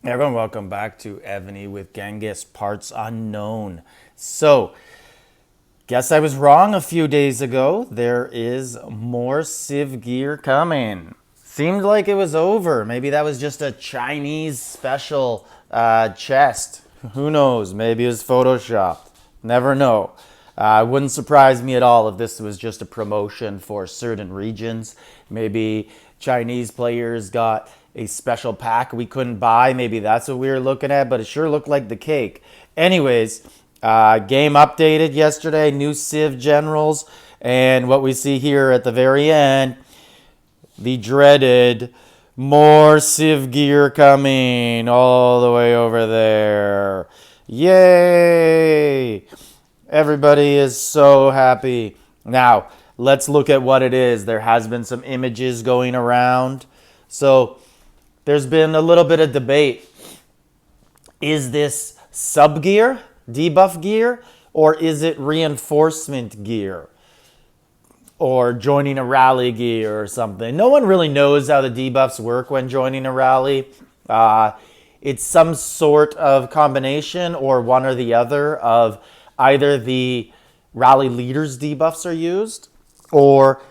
Everyone, welcome back to Evony with Genghis Parts Unknown. So, guess I was wrong a few days ago. There is more Civ gear coming. Seemed like it was over. Maybe that was just a Chinese special chest. Who knows? Maybe it was photoshopped. Never know. It wouldn't surprise me at all if this was just a promotion for certain regions. Maybe Chinese players got a special pack we couldn't buy. Maybe that's what we were looking at, but it sure looked like the cake. Anyways, game updated yesterday, new Civ generals, and what we see here at the very end, the dreaded more Civ gear coming all the way over there. Yay! Everybody is so happy. Now, let's look at what it is. There has been some images going around. So, there's been a little bit of debate. Is this sub gear, debuff gear, or is it reinforcement gear? Or joining a rally gear or something. No one really knows how the debuffs work when joining a rally. It's some sort of combination or one or the other of either the rally leader's debuffs are used or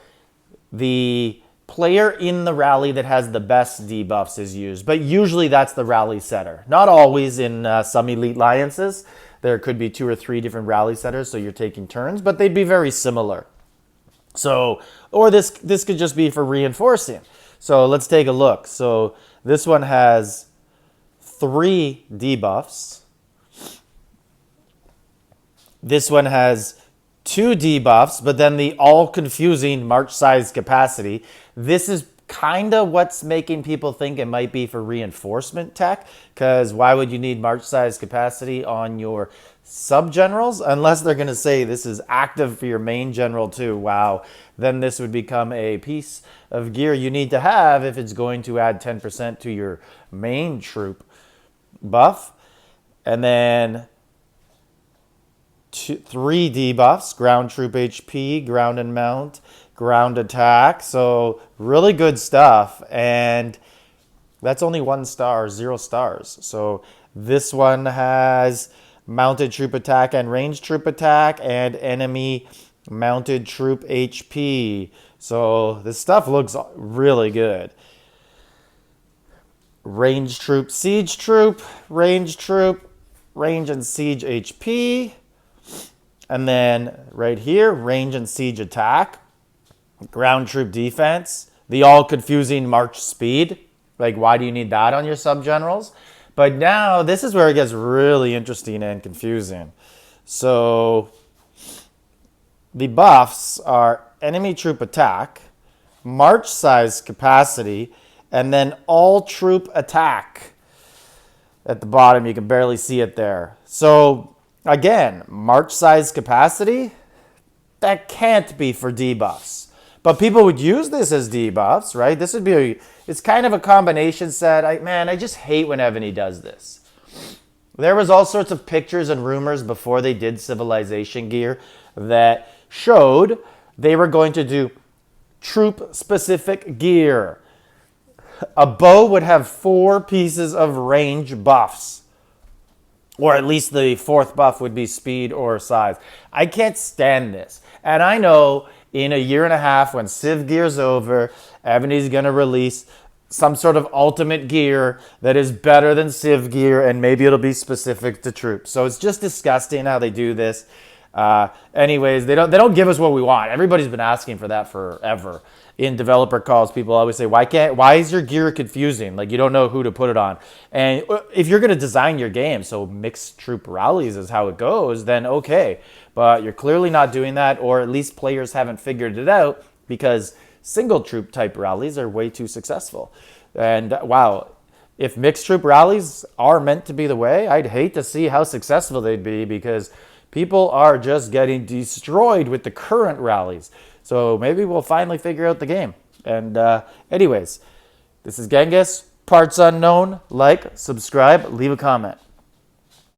the player in the rally that has the best debuffs is used. But usually that's the rally setter. Not always in some elite alliances. There could be 2 or 3 different rally setters, so you're taking turns, but they'd be very similar. So, or this could just be for reinforcing. So let's take a look. So this one has 3 debuffs. This one has 2 debuffs, but then the all-confusing march size capacity. This is kind of what's making people think it might be for reinforcement tech, because why would you need march size capacity on your sub-generals? Unless they're going to say this is active for your main general too. Wow, then this would become a piece of gear you need to have if it's going to add 10% to your main troop buff. And then 3 debuffs: ground troop HP, ground and mount, ground attack. So really good stuff. And that's only 1 star, 0 stars. So this one has mounted troop attack and ranged troop attack and enemy mounted troop HP. So this stuff looks really good. Ranged troop, siege troop, ranged troop, range and siege HP. And then right here, range and siege attack, ground troop defense, the all-confusing march speed. Like, why do you need that on your sub-generals? But now, this is where it gets really interesting and confusing. So, the buffs are enemy troop attack, march size capacity, and then all troop attack. At the bottom, you can barely see it there. So, again, march size capacity, that can't be for debuffs. But people would use this as debuffs, right? This would be, it's kind of a combination set. I just hate when Evony does this. There was all sorts of pictures and rumors before they did Civilization gear that showed they were going to do troop-specific gear. A bow would have 4 pieces of range buffs. Or at least the 4th buff would be speed or size. I can't stand this. And I know in a year and a half when Civ gear's over, Evony's going to release some sort of ultimate gear that is better than Civ gear, and maybe it'll be specific to troops. So it's just disgusting how they do this. Anyways, they don't give us what we want. Everybody's been asking for that forever. In developer calls, people always say, why is your gear confusing? Like, you don't know who to put it on. And if you're going to design your game so mixed troop rallies is how it goes, then okay. But you're clearly not doing that, or at least players haven't figured it out, because single troop type rallies are way too successful. And wow, if mixed troop rallies are meant to be the way, I'd hate to see how successful they'd be, because people are just getting destroyed with the current rallies. So maybe we'll finally figure out the game. And anyways, this is Genghis, Parts Unknown. Like, subscribe, leave a comment.